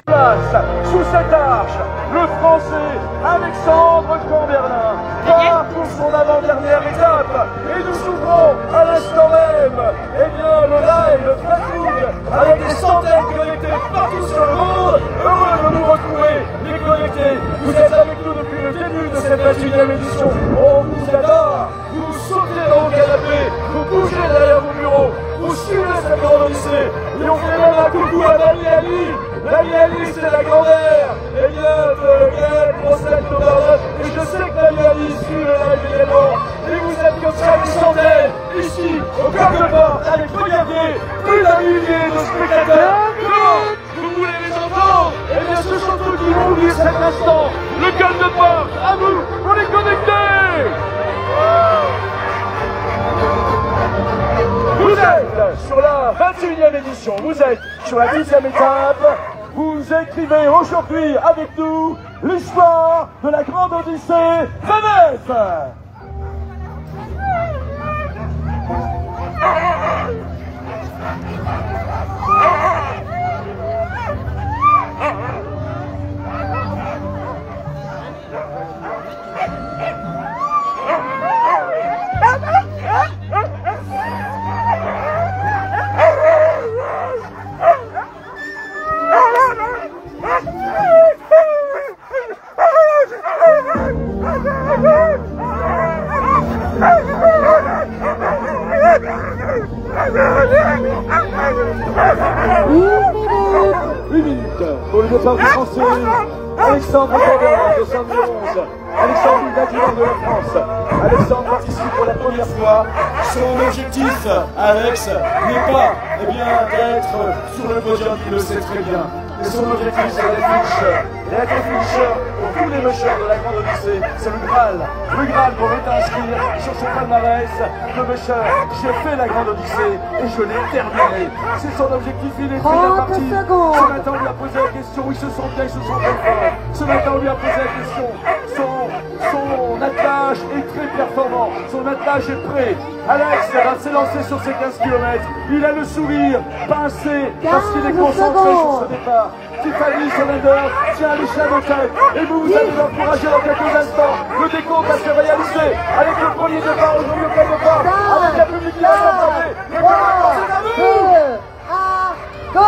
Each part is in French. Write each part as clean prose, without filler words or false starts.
Place, sous cette arche, le Français Alexandre Camberlin part pour son avant-dernière étape et nous ouvrons à l'instant même le live Facebook avec des centaines connectés partout sur le monde. Heureux de vous retrouver, les connectés. Vous êtes avec nous depuis le début de cette 21e édition. On vous adore. Vous sautez dans vos canapés, vous bougez derrière vos bureaux, vous suivez cette grande odyssée et on fait même un coucou à Dani Ali. Dani Ali, c'est la grand-mère, et bien de Gaël Brosset-Novardotte, et je sais que Dani Ali suit le live également, et vous êtes comme ça des centaines, ici, au cœur de bord, avec, regardez, plus d'un millier de spectateurs. Comment vous voulez les entendre? Eh bien, ce sont eux qui vont ouvrir cet instant, le cœur de porte, à vous, pour les connecter. Vous êtes sur la 21e édition, vous êtes sur la 10e étape. Vous écrivez aujourd'hui avec nous l'histoire de la grande Odyssée VVF. Une minute pour le départ du Français Alexandre Camberlin de 111. Alexandre, l'adjudant de la France. Alexandre participe pour la première fois. Son objectif, Alex, n'est pas d'être sur le podium, il le sait très bien. Et son objectif, c'est d'être finisher pour tous les mushers de la grande Odyssée. C'est le Graal. Le Graal pour réinscrire sur son palmarès de musher. J'ai fait la grande Odyssée et je l'ai terminée. C'est son objectif, il est très bien parti. Ce matin, on lui a posé la question, il se sent bien, il se sent bien fort. Ce matin, on lui a posé la question. Son attelage est très performant. Son attelage est prêt. Alex va s'élancer sur ses 15 km. Il a le sourire pincé parce qu'il est concentré sur ce départ. Tiffany Solander tient les chiens de tête. Et vous allez l'encourager dans quelques instants. Le décompte va se réaliser avec le premier départ aujourd'hui au camp de porte. Avec la public qui va s'emporter. Le camp de porte, c'est à vous. 2, 1, go!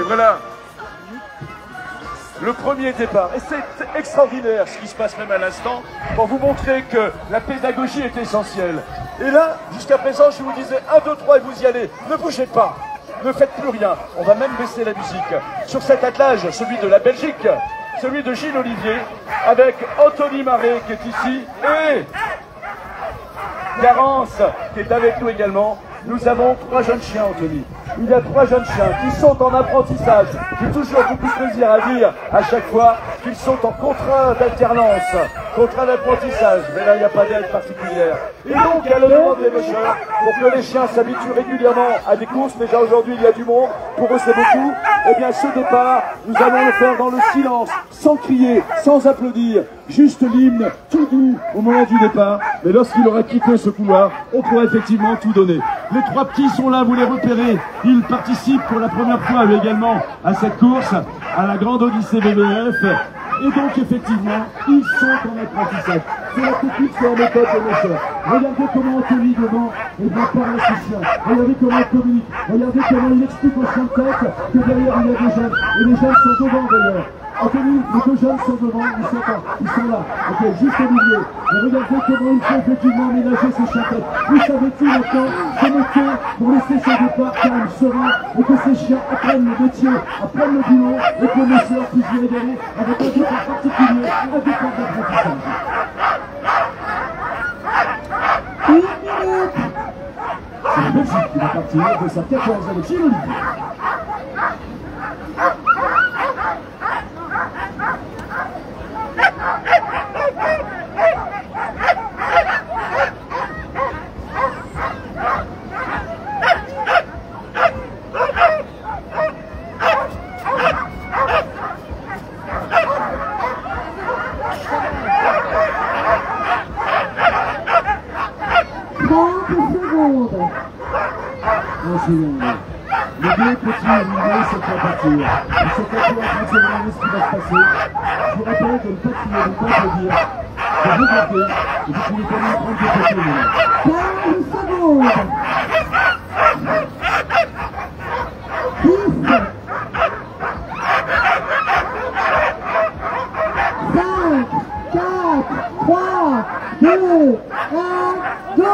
Voilà, le premier départ. Et c'est extraordinaire ce qui se passe même à l'instant pour vous montrer que la pédagogie est essentielle. Et là, jusqu'à présent, je vous disais 1, 2, 3 et vous y allez. Ne bougez pas, ne faites plus rien. On va même baisser la musique. Sur cet attelage, celui de la Belgique, celui de Gilles Olivier, avec Anthony Marais qui est ici et Garance qui est avec nous également. Nous avons 3 jeunes chiens, Anthony. Il y a 3 jeunes chiens qui sont en apprentissage. J'ai toujours beaucoup de plaisir à dire à chaque fois qu'ils sont en contrat d'alternance, contrat d'apprentissage. Mais là, il n'y a pas d'aide particulière. Et donc, à la demande des mushers, pour que les chiens s'habituent régulièrement à des courses, déjà aujourd'hui, il y a du monde. Pour eux, c'est beaucoup. Eh bien, ce départ, nous allons le faire dans le silence, sans crier, sans applaudir. Juste l'hymne, tout doux au moment du départ. Mais lorsqu'il aura quitté ce couloir, on pourra effectivement tout donner. Les 3 petits sont là, vous les repérez. Ils participent pour la première fois également à cette course, à la grande Odyssée VVF. Et donc, effectivement, ils sont en apprentissage. C'est la technique, c'est la méthode de musher. Regardez comment Anthony devant parle à ses chiens. Regardez comment il communique. Regardez comment il explique aux chiens de tête que derrière il y a des jeunes. Et les jeunes sont devant d'ailleurs. Anthony, les 2 jeunes sont devant, ils sont là. Ok, juste au milieu. Et regardez comment il fait effectivement ménager ses chiens de tête. Vous savez-vous maintenant ce métier pour laisser son départ calme, serein, et que ces chiens apprennent le métier, apprennent le boulot, et que le monsieur puisse y régaler avec un départ particulier, un départ d'apprentissage. 1 minute. C'est la Belgique qui va partir de sa 14e Gilles Olivier. secondes. Les deux petits animaux sont à partir. Ils sont à train de se demander ce qui va se passer. Je vous rappelle que le patriote ne peut pas dire que vous bloquez et que vous pouvez quand même prendre des photos maintenant. 15 secondes. 10. 5, 4, 3, 2, 1, go!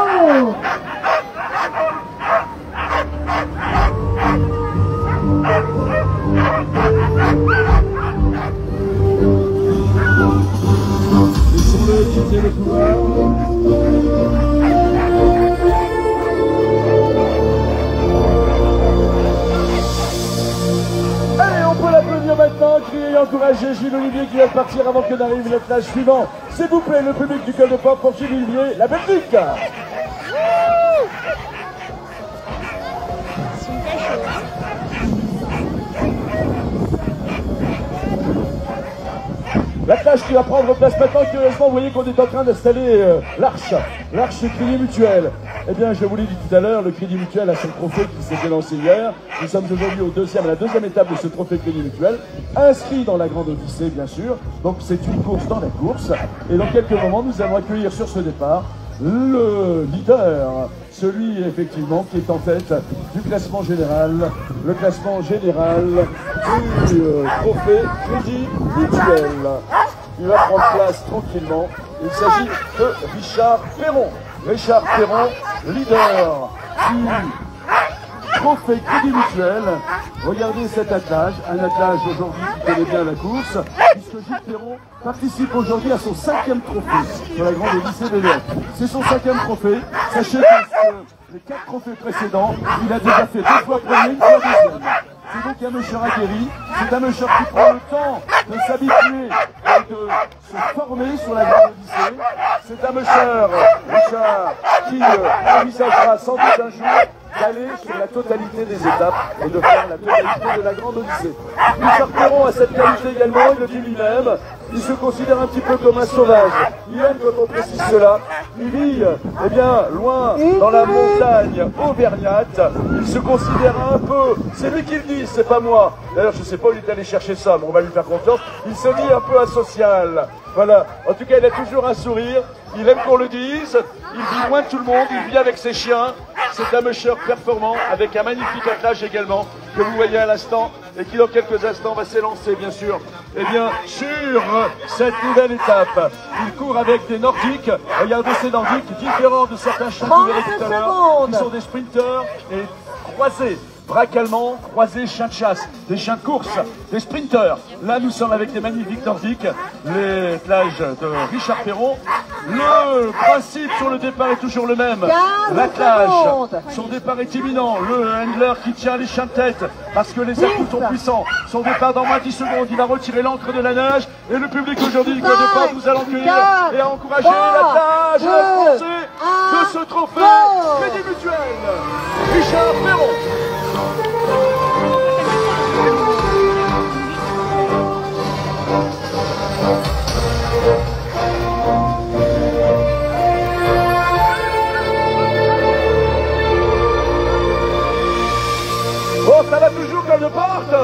Laissons-le quitter le couloir. Allez, on peut l'applaudir maintenant, crier et encourager Gilles Olivier qui vient de partir avant que n'arrive l'attelage suivant. S'il vous plaît, le public du Col de Pop pour Gilles Olivier, la Belgique. L'attelage qui va prendre place maintenant, curieusement, vous voyez qu'on est en train d'installer l'arche Crédit Mutuel. Eh bien, je vous l'ai dit tout à l'heure, le Crédit Mutuel a son trophée qui s'est lancé hier. Nous sommes aujourd'hui à la deuxième étape de ce trophée Crédit Mutuel, inscrit dans la Grande Odyssée, bien sûr. Donc, c'est une course dans la course. Et dans quelques moments, nous allons accueillir sur ce départ le leader, celui effectivement qui est en tête du classement général, le classement général du trophée Crédit Mutuel. Il va prendre place tranquillement. Il s'agit de Richard Perron. Richard Perron, leader du trophée Crédit Mutuel. Regardez cet attelage, un attelage aujourd'hui qui connaît bien la course, puisque Gilles Perron participe aujourd'hui à son 5e trophée sur la Grande Odyssée BVF. C'est son 5e trophée. Sachez que les 4 trophées précédents, il a déjà fait 2 fois premier, 1 fois deuxième. C'est donc un monsieur aguerri, c'est un monsieur qui prend le temps de s'habituer et de se former sur la Grande Odyssée. C'est un monsieur, Richard, qui envisagera sans doute un jour d'aller sur la totalité des étapes et de faire la totalité de la Grande Odyssée. Richard Perron a cette qualité également, il le dit lui-même, il se considère un petit peu comme un sauvage. Il aime quand on précise cela. Il vit, eh bien, loin dans la montagne auvergnate. Il se considère un peu, c'est lui qui le dit, c'est pas moi. D'ailleurs, je sais pas où il est allé chercher ça, mais on va lui faire confiance. Il se dit un peu asocial. Voilà. En tout cas, il a toujours un sourire. Il aime qu'on le dise. Il vit loin de tout le monde. Il vit avec ses chiens. C'est un musher performant avec un magnifique attelage également que vous voyez à l'instant et qui dans quelques instants va s'élancer bien sûr bien sur cette nouvelle étape. Il court avec des nordiques. Regardez ces nordiques différents de certains chiens que vous verrez tout à l'heure qui sont des sprinteurs et croisés. Braque allemand, croisé, chien de chasse, des chiens de course, des sprinteurs. Là, nous sommes avec des magnifiques nordiques, les plages de Richard Perron. Le principe sur le départ est toujours le même. L'attelage, son départ est imminent. Le handler qui tient les chiens de tête parce que les atouts sont puissants. Son départ dans moins de 10 secondes. Il va retirer l'encre de la nage. Et le public aujourd'hui du Col de Pop, nous allons cueillir et encourager l'attelage français de ce trophée Crédit Mutuel. Richard Perron. Bon, ça va toujours comme de porte.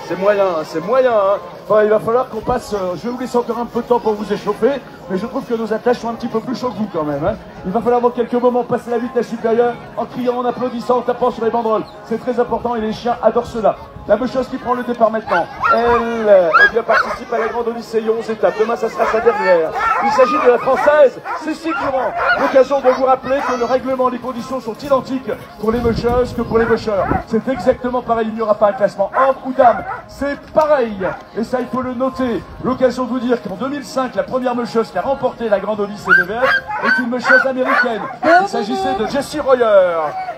C'est moyen, c'est moyen. Hein. Enfin, il va falloir qu'on passe, je vais vous laisser encore un peu de temps pour vous échauffer, mais je trouve que nos attaches sont un petit peu plus chauds que vous quand même. Hein. Il va falloir dans quelques moments passer la vitesse supérieure en criant, en applaudissant, en tapant sur les banderoles. C'est très important et les chiens adorent cela. La même chose qui prend le départ maintenant. Elle participe à la Grande Odyssée, 11 étapes. Demain, ça sera sa dernière. Il s'agit de la Française Cécile Durand. L'occasion de vous rappeler que le règlement et les conditions sont identiques pour les mushers que pour les mushers. C'est exactement pareil, il n'y aura pas un classement homme ou dame. C'est pareil. Et ça, il faut le noter. L'occasion de vous dire qu'en 2005, la première musheuse qui a remporté la Grande Odyssée BVF est une musheuse américaine. Il s'agissait de Jessie Royer.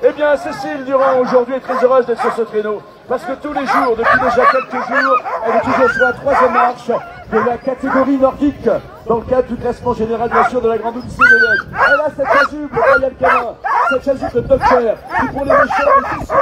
Eh bien, Cécile Durand, aujourd'hui, est très heureuse d'être sur ce créneau. Parce que tous les jours, depuis déjà quelques jours, elle est toujours sur la 3e marche de la catégorie nordique, dans le cadre du classement général, bien sûr, de la Grande Odyssée BVF. Elle a cette azube, le Royal Canin. cette chasuble de Docteur, qui pour les méchants est juste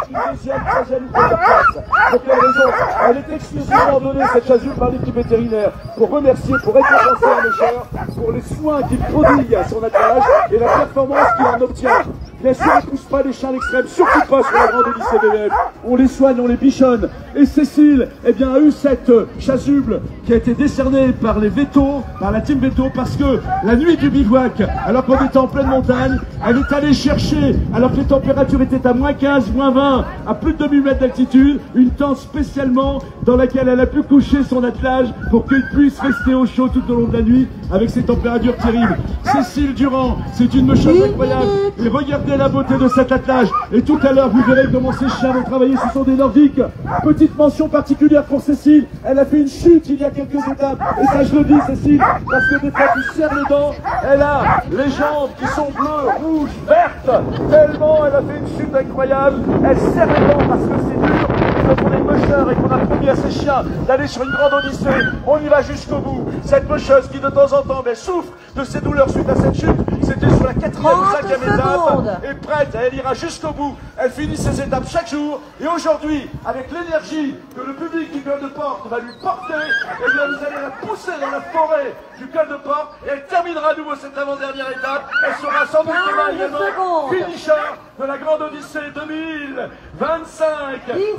une deuxième, troisième ou première place. Pour quelle raison? Elle est exclusivement donnée, cette chasuble, par l'équipe vétérinaire, pour remercier, pour récompenser un mécheur, pour les soins qu'il prodigue à son attelage et la performance qu'il en obtient. Bien sûr, on ne pousse pas les chiens à l'extrême, surtout pas sur la grande lycée BVF. On les soigne, on les bichonne. Et Cécile, eh bien, a eu cette chasuble qui a été décernée par les vétos, par la team Veto, parce que la nuit du bivouac, alors qu'on était en pleine montagne, elle est allée chercher, alors que les températures étaient à moins 15, moins 20, à plus de 2000 mètres d'altitude, une tente spécialement dans laquelle elle a pu coucher son attelage pour qu'il puisse rester au chaud tout au long de la nuit avec ces températures terribles. Cécile Durand, c'est une mecheuse incroyable. Et regardez la beauté de cet attelage. Et tout à l'heure, vous verrez comment ces chiens vont travailler. Ce sont des Nordiques. Petite mention particulière pour Cécile. Elle a fait une chute il y a quelques étapes. Et ça, je le dis, Cécile, parce que des fois, tu serres les dents. Elle a les jambes qui sont bleues, rouges, vertes. Tellement elle a fait une chute incroyable. Elle serre les dents parce que c'est dur. Quand on est mocheur et qu'on a promis à ses chiens d'aller sur une grande odyssée, on y va jusqu'au bout. Cette mocheuse qui de temps en temps souffre de ses douleurs suite à cette chute, c'était sur la 4e ou 5e étape, et prête, elle ira jusqu'au bout. Elle finit ses étapes chaque jour, et aujourd'hui, avec l'énergie que le public du col de Porte va lui porter, eh bien vous allez la pousser dans la forêt du col de Porte, et elle terminera à nouveau cette avant-dernière étape. Elle sera sans doute demain également finisher de la grande odyssée 2025.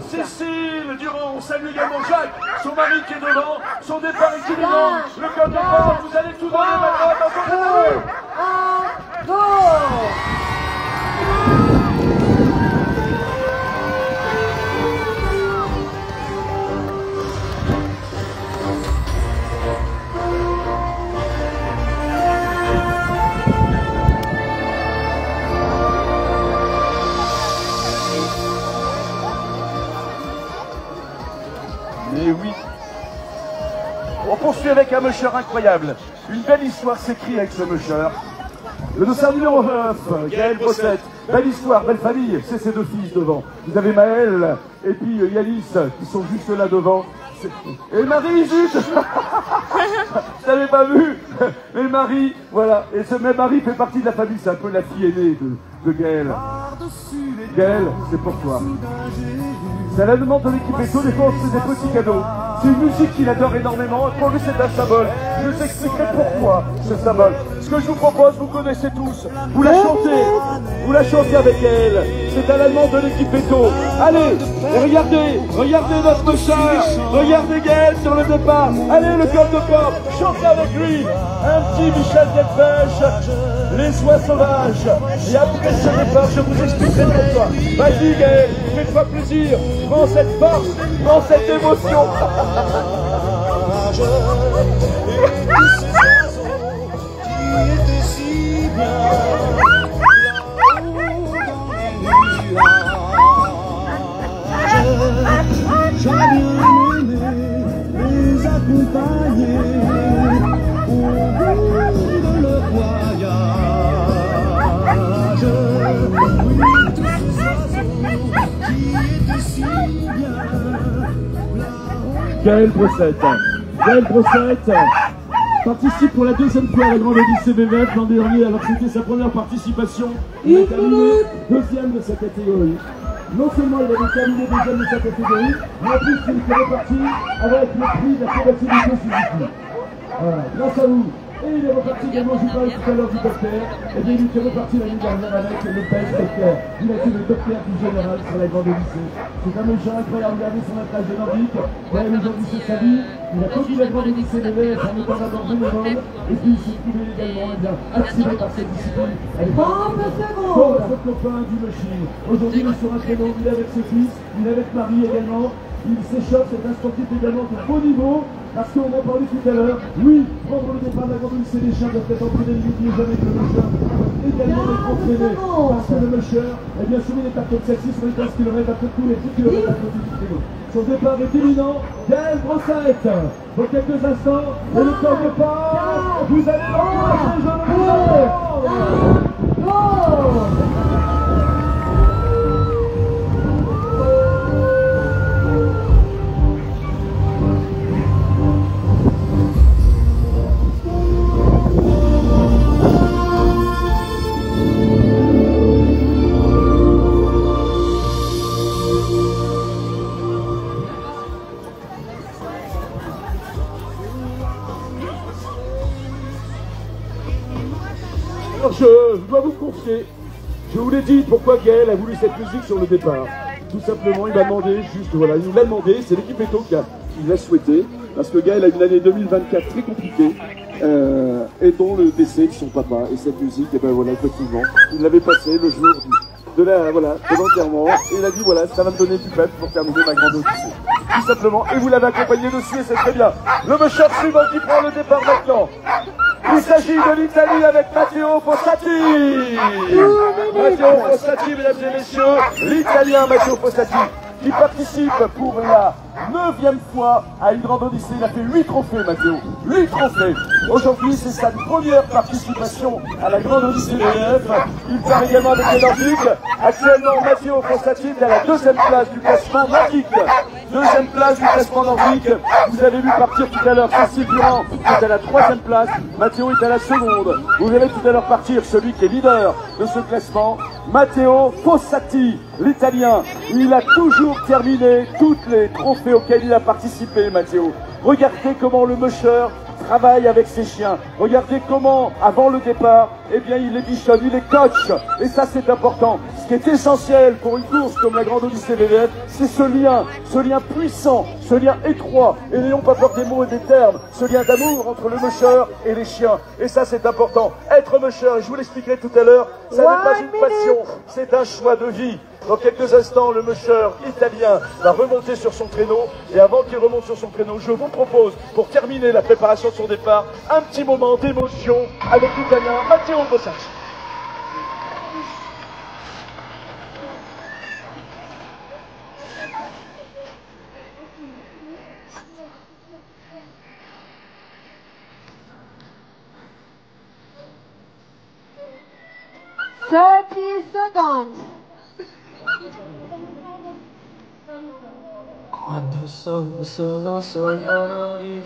Cécile Durand, on salue également Jacques, son mari qui est devant, son départ est imminent, le col de Porte, vous allez tout donner maintenant, attention, Go! Mais oui. On poursuit avec un musher incroyable. Une belle histoire s'écrit avec ce musher. Le dossard numéro 9, Gaël Brossette. Belle histoire, belle famille, c'est ses deux fils devant. Vous avez Maël et puis Yalis qui sont juste là devant. Et Marie, zut. Je n'avais pas vu. Et Marie, voilà. Et ce même Marie fait partie de la famille, c'est un peu la fille aînée de Gaël. Gaël, c'est pour toi. C'est à la demande de l'équipe Veto, des fois on fait des petits cadeaux. C'est une musique qu'il adore énormément, pour lui c'est un symbole. Je vous expliquerai pourquoi ce symbole. Ce que je vous propose, vous connaissez tous. Vous la chantez avec elle. C'est à la demande de l'équipe Veto. Allez, et regardez notre mocheur. Regardez Gaël sur le départ. Allez, le col de Porte, chantez avec lui. Un petit Michel Delpech, les oies sauvages. Et après ce départ, je vous expliquerai pourquoi. Vas-y Gaël, fais-toi plaisir. Prends cette force, prends cette émotion. J'ai bien aimé les accompagner au bout de leur voyage. Oui, tous ces oiseaux qui étaient si bien. Gaël Brossette participe pour la deuxième fois à la grande odyssée BVF l'an dernier, alors que c'était sa première participation. Il a terminé deuxième de sa catégorie. Non seulement il avait terminé deuxième de sa catégorie, mais en plus il était reparti avec le prix de la combativité Suzuki. Voilà, grâce à vous. Et il est reparti également, je vous parlais tout à l'heure du docteur. Et bien il était reparti l'année dernière avec le best docteur. Il a été le docteur du général sur la grande odyssée. C'est un méchant incroyable, regardez son attelage de nordique. Gaël aujourd'hui c'est sa vie. Il a conduit la grande odyssée de l'Est en étant d'abord bénévole. Et puis il s'est trouvé également attiré par cette discipline. Elle est votre copain du machine. Aujourd'hui il est sur un créneau, il est avec ses fils, il est avec Marie également. Il s'échauffe, c'est un sportif également de haut niveau. Parce qu'on en parlait tout à l'heure, oui, prendre le départ de la grande odyssée des chiens doit être entraîné les jamais que le musher également être entraîné. Parce que le musher, eh bien souvent il est à côté de celle-ci sur les 15 km après tous les 10 km à côté du créneau. Son départ est imminent, Gaël Brossette. Dans quelques instants, et le corps de part, vous allez l'encourager, je le confié. Je vous l'ai dit, pourquoi Gaël a voulu cette musique sur le départ. Tout simplement, il m'a demandé, juste voilà, il nous l'a demandé, c'est l'équipe Eto qui l'a souhaité, parce que Gaël a une année 2024 très compliquée, et dont le décès de son papa. Et cette musique, et ben voilà, effectivement, il l'avait passée le jour de l'enterrement, et il a dit voilà, ça va me donner du pep pour terminer ma grande odyssée. Tout simplement, et vous l'avez accompagné dessus, et c'est très bien. Le musher suivant qui prend le départ maintenant. Il s'agit de l'Italie avec Matteo Fossati. Matteo Fossati, mesdames et messieurs, l'Italien Matteo Fossati, qui participe pour la 9e fois à une grande odyssée. Il a fait 8 trophées, Matteo. 8 trophées. Aujourd'hui, c'est sa première participation à la grande odyssée VF. Il part également avec les Nordiques. Actuellement, Matteo Fossati est à la 2e place du classement nordique. 2e place du classement nordique. Vous avez vu partir tout à l'heure Cécile Durand, qui est à la 3e place. Matteo est à la 2e. Vous verrez tout à l'heure partir celui qui est leader de ce classement, Matteo Fossati, l'Italien. Il a toujours terminé toutes les trophées auxquels il a participé, Matteo. Regardez comment le musher travaille avec ses chiens. Regardez comment, avant le départ, eh bien, il les bichonne, il les coach. Et ça, c'est important. Ce qui est essentiel pour une course comme la Grande Odyssée VF, c'est ce lien puissant, ce lien étroit. Et n'ayons pas peur des mots et des termes. Ce lien d'amour entre le musher et les chiens. Et ça, c'est important. Être musher, je vous l'expliquerai tout à l'heure, ça n'est pas une passion, c'est un choix de vie. Dans quelques instants, le musher italien va remonter sur son traîneau. Et avant qu'il remonte sur son traîneau, je vous propose, pour terminer la préparation de son départ, un petit moment d'émotion avec l'Italien Matteo Fossati. Quando sono solo sogno di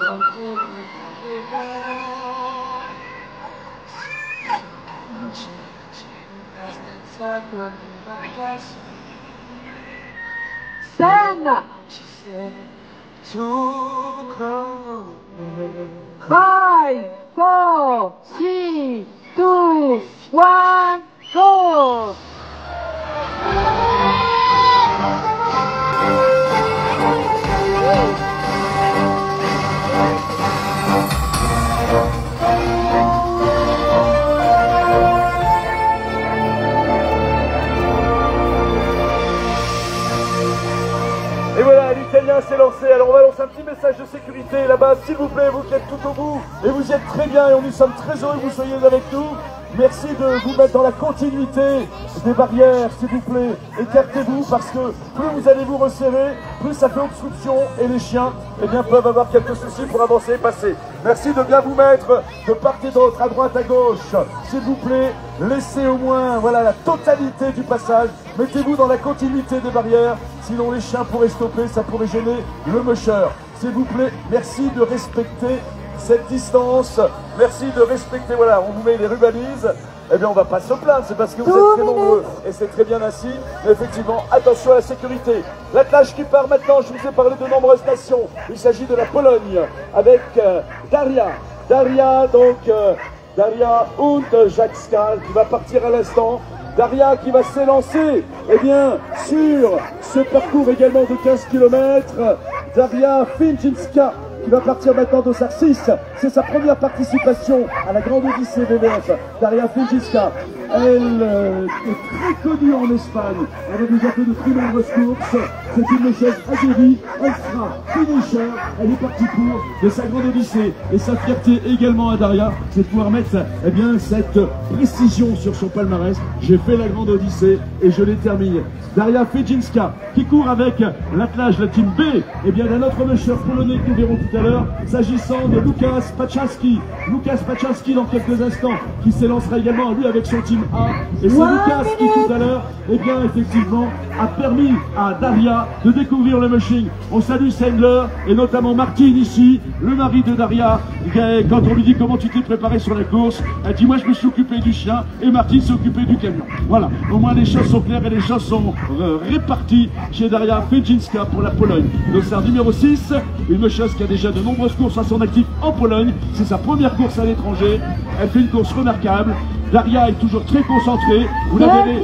Scène. 5, 4, 3, 2, 1, go! Et voilà, l'Italien s'est lancé. Alors on va lancer un petit message de sécurité là-bas, s'il vous plaît, vous qui êtes tout au bout. Et vous y êtes très bien et nous sommes très heureux que vous soyez avec nous. Merci de vous mettre dans la continuité des barrières, s'il vous plaît. Écartez-vous parce que plus vous allez vous resserrer, plus ça fait obstruction et les chiens eh bien, peuvent avoir quelques soucis pour avancer et passer. Merci de bien vous mettre de part et d'autre, à droite, à gauche. S'il vous plaît, laissez au moins voilà, la totalité du passage. Mettez-vous dans la continuité des barrières, sinon les chiens pourraient stopper, ça pourrait gêner le musher. S'il vous plaît, merci de respecter cette distance, merci de respecter, voilà, on vous met les rubanises, eh bien on va pas se plaindre, c'est parce que vous êtes très nombreux et c'est très bien ainsi, mais effectivement, attention à la sécurité. L'attelage qui part maintenant, je vous ai parlé de nombreuses nations, il s'agit de la Pologne, avec Daria Undrzejska qui va partir à l'instant. Daria qui va s'élancer eh bien, sur ce parcours également de 15 km. Daria Finczynska qui va partir maintenant d'Ossar 6. C'est sa première participation à la Grande Odyssée VF. Daria Finczynska, elle est très connue en Espagne. Elle a déjà fait de très nombreuses courses. C'est une méchesse aguerrie. Elle sera finisher. Elle est partie pour de sa Grande Odyssée. Et sa fierté également à Daria, c'est de pouvoir mettre eh bien, cette précision sur son palmarès. J'ai fait la Grande Odyssée et je l'ai terminée. Daria Finczynska qui court avec l'attelage, la team B, et bien d'un autre musher polonais que nous verrons tout à l'heure, s'agissant de Lukas Paczynski. Lukas Paczynski dans quelques instants, qui s'élancera également lui avec son team A. Et c'est Lukas qui tout à l'heure, eh bien effectivement, a permis à Daria de découvrir le mushing. On salue Sandler et notamment Martine ici, le mari de Daria. Quand on lui dit comment tu t'es préparé sur la course, elle dit moi je me suis occupé du chien et Martine s'est occupé du camion. Voilà, au moins les choses sont claires et les choses sont réparties chez Daria Finczynska pour la Pologne. Dossard numéro 6, une musheuse qui a déjà de nombreuses courses à son actif en Pologne. C'est sa première course à l'étranger. Elle fait une course remarquable. Daria est toujours très concentrée. Vous la verrez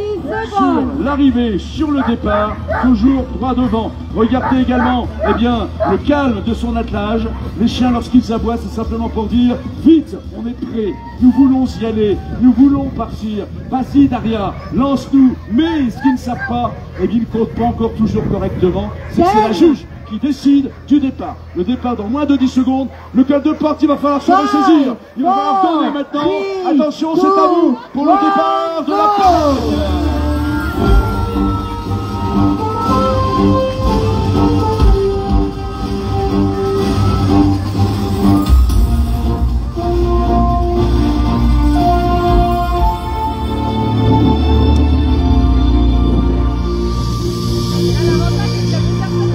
sur l'arrivée, sur le départ, toujours droit devant. Regardez également, eh bien, le calme de son attelage. Les chiens, lorsqu'ils aboient, c'est simplement pour dire vite, on est prêt, nous voulons y aller, nous voulons partir. Vas-y Daria, lance-nous. Mais ce qu'ils ne savent pas, eh bien, ils ne comptent pas encore toujours correctement. C'est la juge qui décide du départ. Le départ dans moins de 10 secondes. Le code de porte, il va falloir se ressaisir. Il va falloir donner maintenant. Attention, c'est à vous pour le départ de la porte.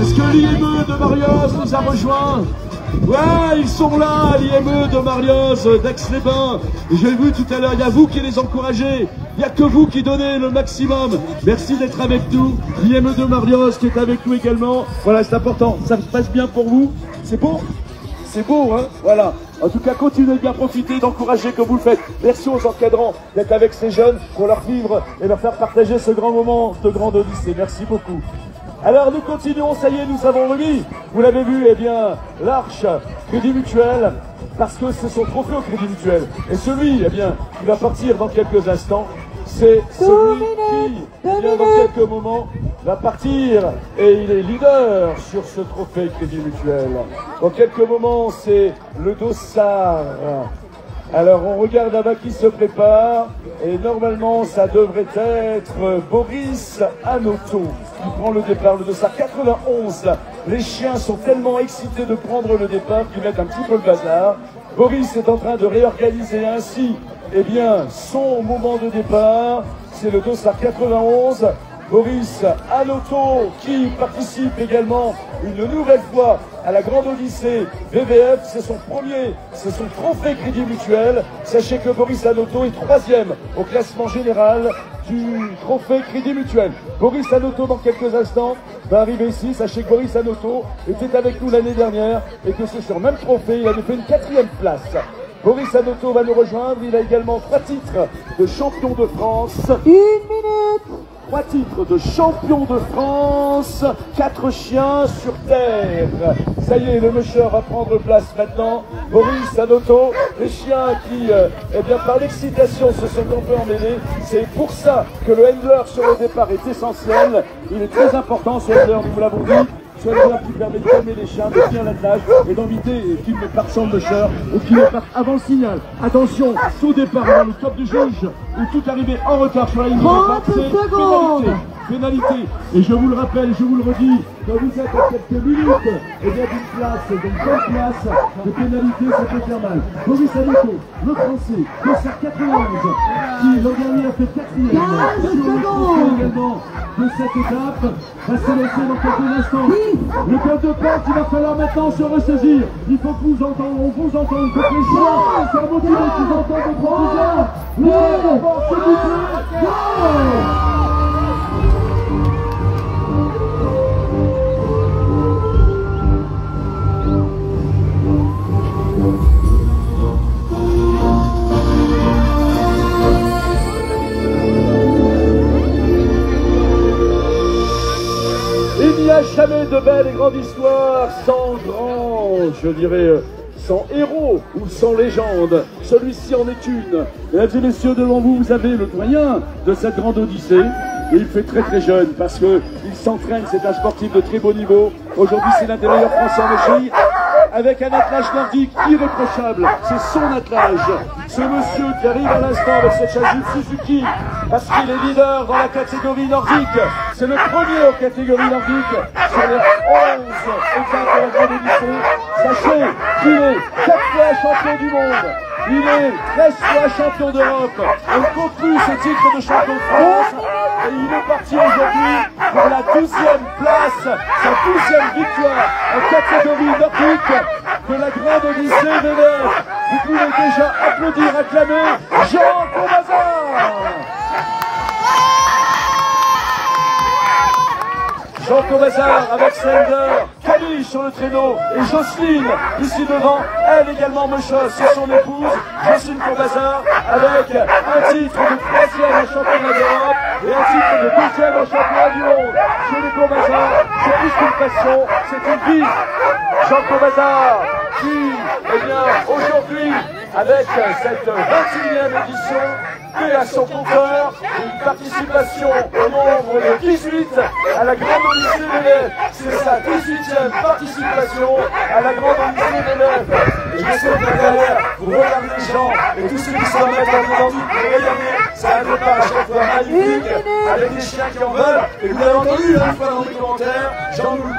Est-ce que l'IME de Marioz nous a rejoints? Ouais, ils sont là, l'IME de Marioz, d'Aix-les-Bains. J'ai vu tout à l'heure, il y a vous qui les encouragez. Il n'y a que vous qui donnez le maximum. Merci d'être avec nous. L'IME de Marioz qui est avec nous également. Voilà, c'est important. Ça se passe bien pour vous? C'est beau? C'est beau, hein? Voilà. En tout cas, continuez de bien profiter, d'encourager comme vous le faites. Merci aux encadrants d'être avec ces jeunes pour leur vivre et leur faire partager ce grand moment de grande Odyssée. Merci beaucoup. Alors nous continuons, ça y est, nous avons remis, vous l'avez vu, eh bien, l'Arche Crédit Mutuel, parce que c'est son trophée au Crédit Mutuel. Et celui, eh bien, qui va partir dans quelques instants, c'est celui qui, eh bien, dans quelques moments, va partir et il est leader sur ce trophée Crédit Mutuel. Dans quelques moments, c'est le Dossard. Alors on regarde là-bas qui se prépare et normalement ça devrait être Boris Anoto qui prend le départ, le Dossard 91. Les chiens sont tellement excités de prendre le départ qu'ils mettent un petit peu le bazar. Boris est en train de réorganiser ainsi eh bien, son moment de départ. C'est le Dossard 91. Boris Anoto qui participe également une nouvelle fois à la Grande Odyssée VVF, c'est son trophée Crédit Mutuel. Sachez que Boris Anoto est 3e au classement général du trophée Crédit Mutuel. Boris Anoto dans quelques instants va arriver ici. Sachez que Boris Anoto était avec nous l'année dernière et que c'est sur le même trophée, il avait fait une 4e place. Boris Anoto va nous rejoindre, il a également 3 titres de champion de France. 1 minute. 3 titres de champion de France, 4 chiens sur terre. Ça y est, le monsieur va prendre place maintenant. Boris Anoto, les chiens qui, eh bien, par l'excitation se sont un peu emmêlés. C'est pour ça que le handler sur le départ est essentiel. Il est très important ce handler, nous vous l'avons dit. Ce handler qui permet de calmer les chiens, de tenir l'attelage et d'éviter qu'ils ne partent sans le musher ou qu'ils ne partent avant le signal. Attention, tout départ avant le top du juge ou tout arrivé en retard sur la ligne de départ, c'est pénalité. Et je vous le rappelle, je vous le redis, quand vous êtes à quelques minutes et bien d'une place, d'une bonne place, de pénalité, ça peut faire mal. Boris Anoto, le français, Dossard 91, qui l'an dernier a fait 4e sur le trophée également de cette étape, va se laisser dans quelques instants. Le code de porte, il va falloir maintenant se ressaisir. Il faut que vous entendez, on vous entende, il faut que les chiens soient motivés, qu'ils entendent votre enthousiasme. Le code de porte, s'il vous plaît, go! Il n'y a jamais de belle et grande histoire sans grand, je dirais, sans héros ou sans légende. Celui-ci en est une. Mesdames et messieurs, devant vous, vous avez le doyen de cette grande Odyssée. Et il fait très très jeune parce qu'il s'entraîne, c'est un sportif de très beau niveau. Aujourd'hui, c'est l'un des meilleurs Français en échille. Avec un attelage nordique irréprochable, c'est son attelage. Ce monsieur qui arrive à l'instant avec cette chaise Suzuki, parce qu'il est leader dans la catégorie nordique. C'est le premier aux catégories nordiques sur les 11 étapes de la Grande Odyssée. Sachez qu'il est 4 fois champion du monde. Il est 13 fois champion d'Europe. On compte plus ses titres de champion de France. Et il est parti aujourd'hui pour la 12e place, sa 12e victoire en catégorie nordique de la Grande Odyssée VVF. Vous pouvez déjà applaudir, acclamer Jean Comazard. Jean Comazard avec Slender, Camille sur le traîneau et Jocelyne ici devant, elle également me chosse, c'est son épouse, Jocelyne Comazard avec un titre de 3e au championnat d'Europe et un titre de 2e au championnat du monde. Julie Comazard, c'est plus qu'une passion, c'est une vie. Jean Comazard qui, eh bien, aujourd'hui, avec cette 21e édition, fait à son compteur une participation au nombre de 18 à la Grande Odyssée d'élèves. C'est sa 18e participation à la Grande Odyssée d'élèves. Et je sais que derrière, vous regardez les gens et tous ceux qui sont maintenant devant vous, regardez, c'est un départ à chaque fois magnifique, avec des chiens qui en veulent. Et vous l'avez entendu une fois dans les commentaires, Jean nous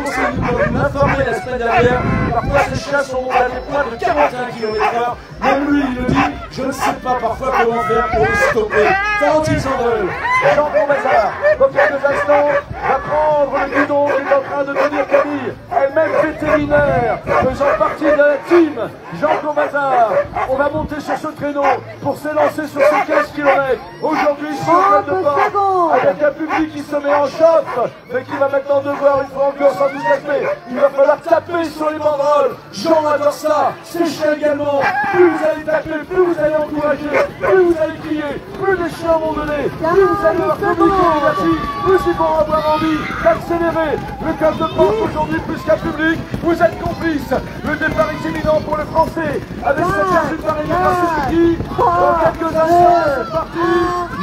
conseille d'informer la semaine dernière. Parfois ces chiens sont montés à des points de 41 km/h. Même lui, il le dit, je ne sais pas parfois comment faire pour les stopper, tant ils en veulent. Jean Comazard, dans quelques instants, va prendre le guidon qui est en train de tenir Camille, elle-même vétérinaire, faisant partie de la team. Jean Comazard, on va monter sur ce traîneau pour s'élancer sur ces 15 km. Aujourd'hui, sur le de Port, avec un public qui se met en chauffe, mais qui va maintenant devoir, une fois encore, sans doute taper. Il va falloir taper sur les banderoles. Jean adore ça, ses chiens également. Plus vous allez taper, plus vous allez encourager, plus vous allez crier, plus les chiens vont donner, plus vous allez leur communiquer l'énergie, plus ils vont avoir envie d'accélérer. Le club de Port aujourd'hui, plus qu'un public, vous êtes complices. Le départ est imminent pour le Français, avec cette résultat réglée par Suzuki. Dans quelques instants, c'est parti.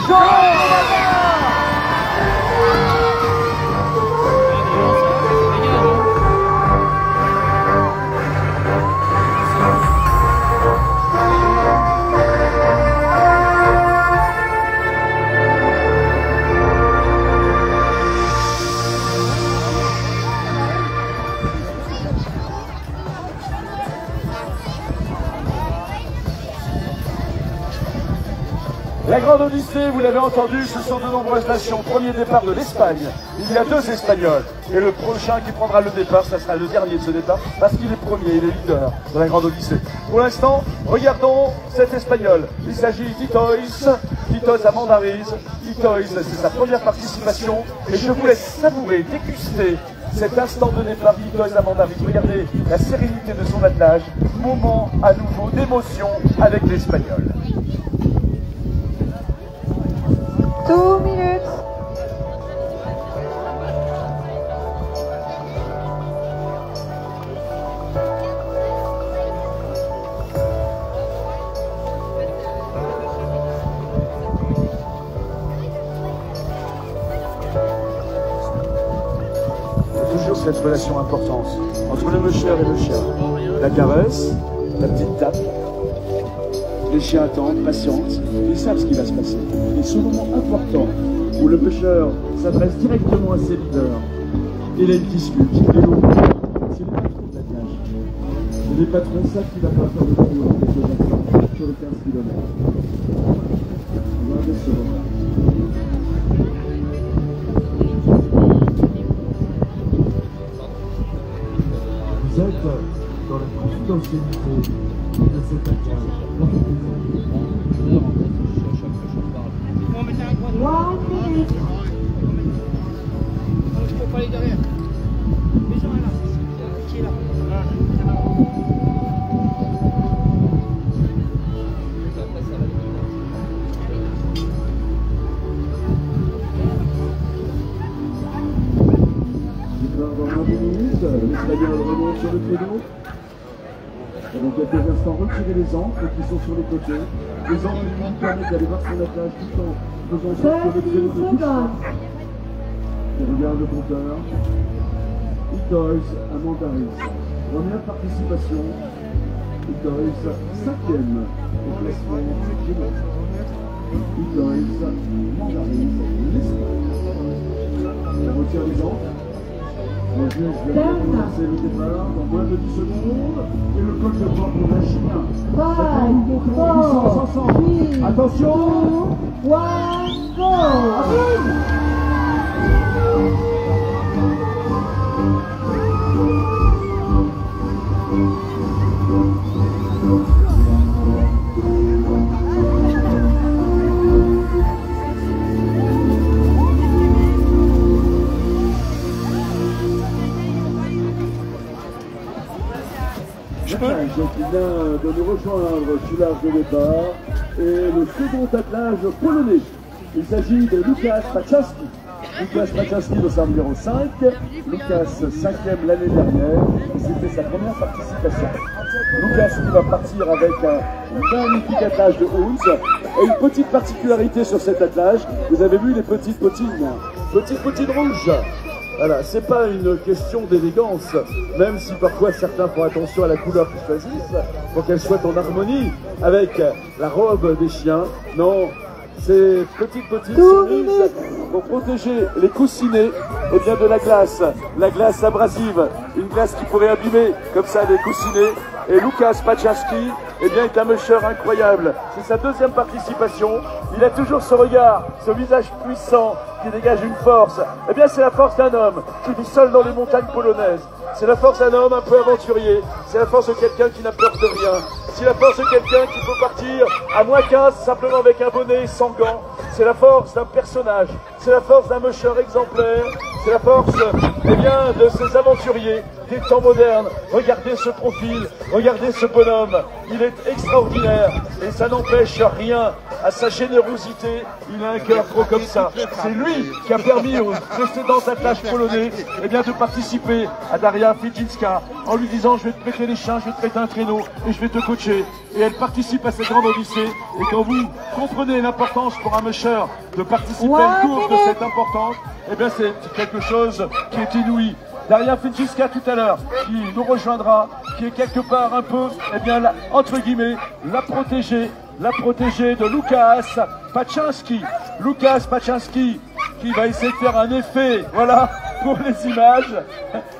Jean Comazard. La Grande Odyssée, vous l'avez entendu, ce sont de nombreuses nations. Premier départ de l'Espagne. Il y a 2 Espagnols. Et le prochain qui prendra le départ, ça sera le dernier de ce départ, parce qu'il est premier, il est leader de la Grande Odyssée. Pour l'instant, regardons cet Espagnol. Il s'agit d'Itois Amandariz. Itois, c'est sa première participation. Et je vous laisse savourer, déguster cet instant de départ d'Itois Amandariz. Regardez la sérénité de son attelage. Moment à nouveau d'émotion avec l'Espagnol. 2 minutes. Toujours cette relation importante entre le musher et le chien. La caresse, la petite tape. Les chiens attendent, patientent, ils savent ce qui va se passer. Et ce moment important où le musher s'adresse directement à ses leaders, et là il discute, il est lourd. C'est les patrons de la cage. Et les patrons savent qu'il va pas faire le tour en quelques instants sur le 15 km. Regardez ce moment. Vous êtes dans la confidentialité de cette cage. 1 minute. Il faut pas aller derrière. Les gens là. Qui est là? Dans 20 minutes, l'Espagnol remonte sur le traîneau. Et dans quelques instants, retirer les ancres qui sont sur les côtés. Les ancres qui lui permettent d'aller voir son attelage tout en faisant en sorte que le traîneau ne bouge pas. Et regarde le compteur. Itois Amandariz. Première participation. Itois 5e au classement général. Itois Amandariz, l'Espagne. On retire les ancres. Les juges viennent de commencer le départ dans moins de 10 secondes. Et le coach de Port pour la Chine. 5, 4, 3, attention 2, 1, go! attelage qui vient de nous rejoindre sur l'arche de départ et le second attelage polonais. Il s'agit de Lukasz Paczynski. Lukasz Paczynski de sa numéro 5. Lukasz 5e l'année dernière. C'était sa première participation. Lukasz qui va partir avec un magnifique attelage de Hunds. Et une petite particularité sur cet attelage, vous avez vu les petites poutines rouges. Voilà, c'est pas une question d'élégance, même si parfois certains font attention à la couleur qu'ils choisissent, pour qu'elle soit en harmonie avec la robe des chiens. Non, ces petites poutines sont mises pour protéger les coussinets et bien de la glace abrasive, une glace qui pourrait abîmer comme ça les coussinets. Et Lukasz Paczynski, eh bien, est un musher incroyable. C'est sa deuxième participation. Il a toujours ce regard, ce visage puissant qui dégage une force. Eh bien, c'est la force d'un homme qui vit seul dans les montagnes polonaises. C'est la force d'un homme un peu aventurier. C'est la force de quelqu'un qui n'a peur de rien. C'est la force de quelqu'un qui peut partir à -15 simplement avec un bonnet sans gants. C'est la force d'un personnage. C'est la force d'un musher exemplaire. C'est la force, eh bien, de ces aventuriers des temps modernes. Regardez ce profil, regardez ce bonhomme. Il est extraordinaire et ça n'empêche rien à sa générosité. Il a un cœur gros comme ça. C'est lui qui a permis aux précédents attelages polonais, eh bien, de participer à Daria Ficinska en lui disant: je vais te prêter les chiens, je vais te prêter un traîneau et je vais te coacher. Et elle participe à cette grande odyssée. Et quand vous comprenez l'importance pour un musher de participer à une course de cette importance, eh bien, c'est quelque chose qui est inouï. Daria Ficinska tout à l'heure, qui nous rejoindra, qui est quelque part un peu, eh bien, entre guillemets, la protégée de Lukasz Paczynski. Lukasz Paczynski qui va essayer de faire un effet, voilà, pour les images.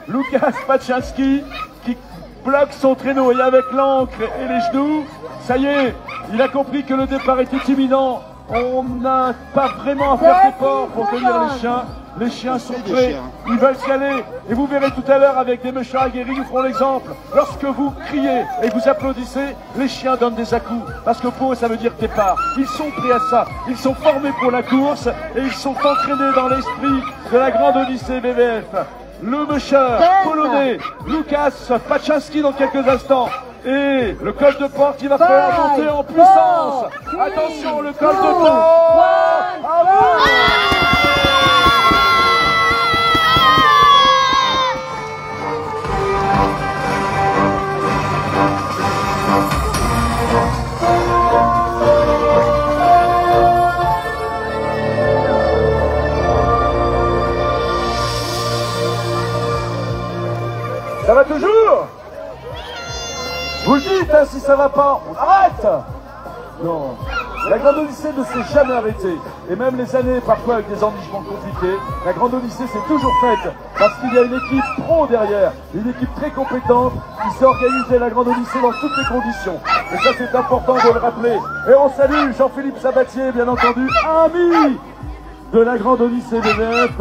Lukasz Paczynski qui bloque son traîneau et avec l'ancre et les genoux, ça y est, il a compris que le départ était imminent. On n'a pas vraiment à faire d'efforts pour tenir les chiens. Les chiens sont prêts, ils veulent s'y aller. Et vous verrez tout à l'heure avec des mushers aguerris, nous ferons l'exemple. Lorsque vous criez et vous applaudissez, les chiens donnent des à-coups. Parce que pour eux, ça veut dire départ. Ils sont prêts à ça. Ils sont formés pour la course et ils sont entraînés dans l'esprit de la grande odyssée BVF. Le musher polonais, Lukasz Paczynski dans quelques instants. Et le col de porte, il va falloir monter en puissance. Attention, le col de porte. À vous. Ça va toujours? Vous le dites, hein, si ça va pas, on arrête. Non, la Grande Odyssée ne s'est jamais arrêtée. Et même les années, parfois avec des engagements compliqués, la Grande Odyssée s'est toujours faite. Parce qu'il y a une équipe pro derrière, une équipe très compétente qui s'est organisée la Grande Odyssée dans toutes les conditions. Et ça, c'est important de le rappeler. Et on salue Jean-Philippe Sabatier, bien entendu, ami de la Grande Odyssée BVF,